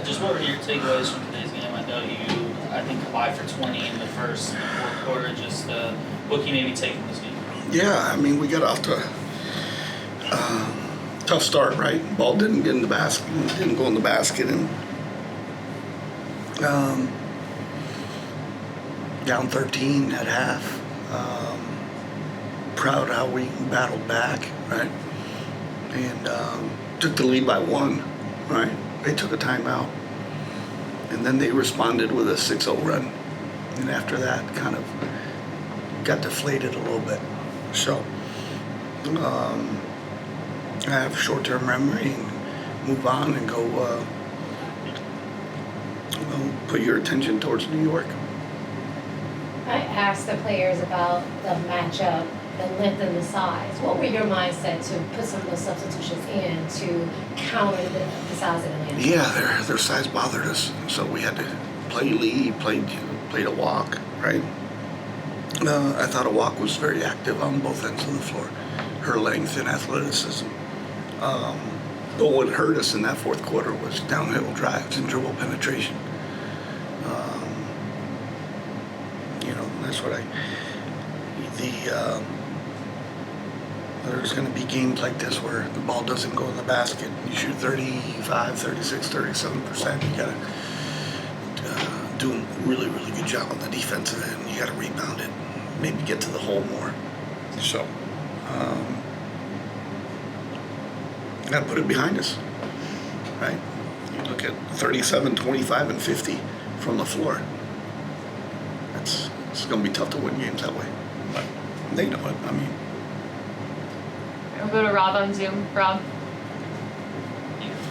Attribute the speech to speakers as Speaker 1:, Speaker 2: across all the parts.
Speaker 1: Just what were your takeaways from today's game? I know I think, combined for 20 in the first and the fourth quarter. Just what can you maybe take from this game?
Speaker 2: Yeah, I mean, we got off to a tough start, right? Ball didn't get in the basket, didn't go in the basket, and down 13 at half. Proud how we battled back, right? And took the lead by 1, right? They took a timeout, and then they responded with a 6-0 run. And after that, kind of got deflated a little bit. So I have short-term memory and move on and go put your attention towards New York.
Speaker 3: I asked the players about the matchup, the length and the size. What were your mindset to put some of those substitutions in to counter the size of Atlanta?
Speaker 2: Yeah, their size bothered us, so we had to play Lee, played a walk, right? I thought a walk was very active on both ends of the floor, her length and athleticism. But what hurt us in that fourth quarter was downhill drives and dribble penetration. That's what there's going to be games like this where the ball doesn't go in the basket. You shoot 35, 36, 37%. You got to do a really, really good job on the defensive end. You got to rebound it, maybe get to the hole more. So, got to put it behind us, right? You look at 37, 25, and 50 from the floor. It's going to be tough to win games that way, but they know it. I mean,
Speaker 4: we'll go to Rob on Zoom. Rob.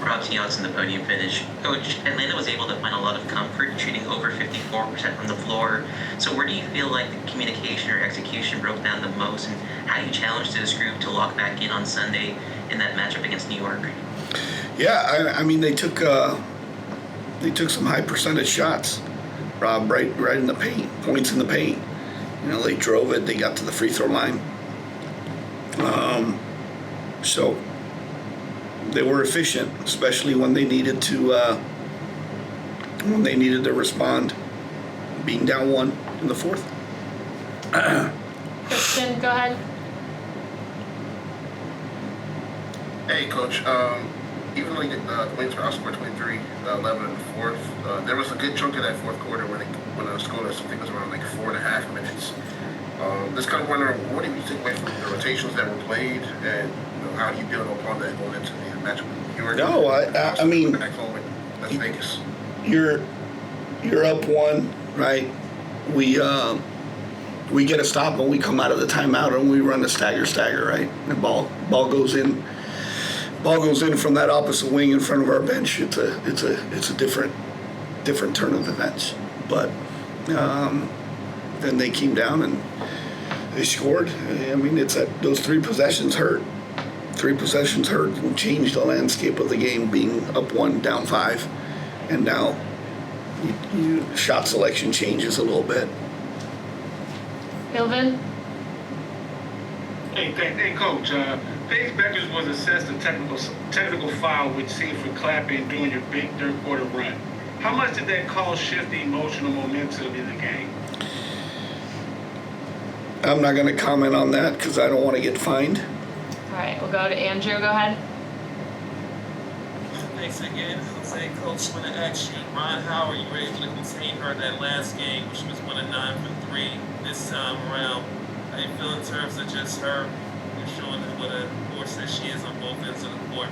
Speaker 5: Rob Tios in the podium finish. Coach, Atlanta was able to find a lot of comfort shooting over 54% from the floor. So where do you feel like the communication or execution broke down the most, and how do you challenge this group to lock back in on Sunday in that matchup against New York?
Speaker 2: Yeah, I mean they took some high percentage shots, Rob, right in the paint, points in the paint. They drove it. They got to the free throw line. So they were efficient, especially when they needed to respond, being down 1 in the fourth.
Speaker 4: Christian, go ahead.
Speaker 6: Hey, Coach. Even though the Wings were outscored 23-11 in the fourth, there was a good chunk of that fourth quarter when the score, I think, was around 4.5 minutes. Just kind of wondering, what do you take away from the rotations that were played, and how do you build upon that going into the matchup with New York?
Speaker 2: No, I mean,
Speaker 6: back home in Las Vegas.
Speaker 2: You're up 1, right? We get a stop and we come out of the timeout and we run a stagger, right? The ball goes in. Ball goes in from that opposite wing in front of our bench. It's a different turn of events. But then they came down and they scored. I mean, those 3 possessions hurt. 3 possessions hurt and changed the landscape of the game, being up 1, down 5, and now shot selection changes a little bit.
Speaker 4: Ilvin.
Speaker 7: Hey, Coach. Paige Beckers was assessed a technical foul, which seemed for clapping during your big third quarter run. How much did that call shift the emotional momentum in the game?
Speaker 2: I'm not going to comment on that because I don't want to get fined.
Speaker 4: All right, we'll go to Andrew. Go ahead.
Speaker 8: Thanks again, Jose. Coach, I want to ask you, Ron Howard, you were able to contain her that last game, which was 1 of 9 for 3 this time around. How do you feel in terms of just her showing what a force that she is on both ends of the court?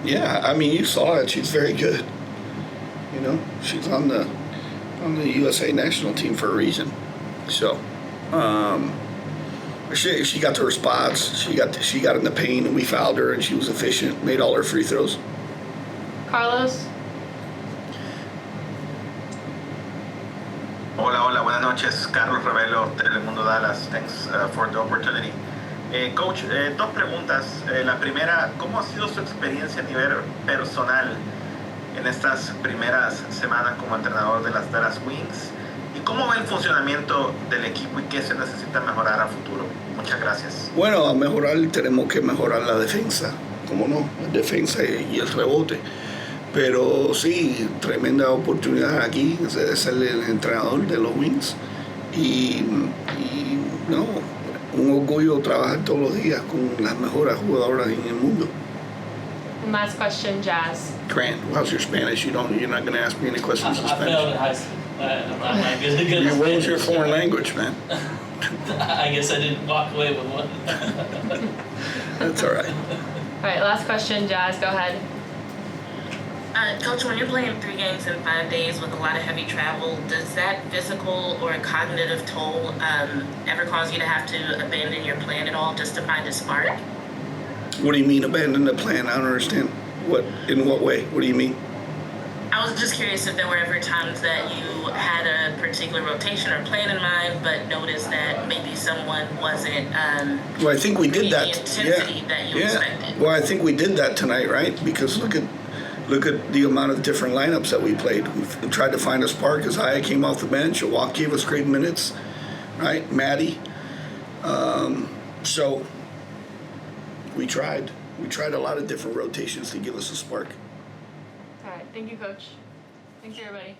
Speaker 2: Yeah, I mean, you saw it. She's very good. She's on the USA national team for a reason. So, she got to her spots. She got in the paint, and we fouled her, and she was efficient. Made all her free throws.
Speaker 4: Carlos.
Speaker 9: Hola, buenas noches. Carlos Ravelo, Telemundo Dallas. Thanks for the opportunity. Coach, 2 preguntas. La primera, ¿cómo ha sido su experiencia a nivel personal en estas primeras semanas como entrenador de las Dallas Wings? ¿Y cómo va el funcionamiento del equipo y qué se necesita mejorar a futuro? Muchas gracias.
Speaker 2: Bueno, a mejorar tenemos que mejorar la defensa, ¿cómo no? La defensa y el rebote. Pero sí, tremenda oportunidad aquí, es el entrenador de los Wings. Y no, un orgullo trabajar todos los días con las mejores jugadoras en el mundo.
Speaker 4: And last question, Jazz.
Speaker 2: Grant, how's your Spanish? You're not going to ask me any questions in
Speaker 1: I failed
Speaker 2: Spanish.
Speaker 1: in high school. I'm not that good at
Speaker 2: What was your
Speaker 1: Spanish.
Speaker 2: foreign language, man?
Speaker 1: I guess I didn't walk away with one.
Speaker 2: That's all right.
Speaker 4: All right, last question, Jazz. Go ahead.
Speaker 10: Coach, when you're playing 3 games in 5 days with a lot of heavy travel, does that physical or cognitive toll ever cause you to have to abandon your plan at all just to find a spark?
Speaker 2: What do you mean abandon the plan? I don't understand. In what way? What do you mean?
Speaker 10: I was just curious if there were ever times that you had a particular rotation or plan in mind, but noticed that maybe someone wasn't
Speaker 2: Well, I think we did
Speaker 10: the
Speaker 2: that.
Speaker 10: intensity that you expected.
Speaker 2: Well, I think we did that tonight, right? Because look at the amount of different lineups that we played. We tried to find a spark. Isaiah came off the bench. Walk gave us great minutes, right? Maddie. So we tried. We tried a lot of different rotations to give us a spark.
Speaker 4: All right, thank you, Coach. Thanks, everybody.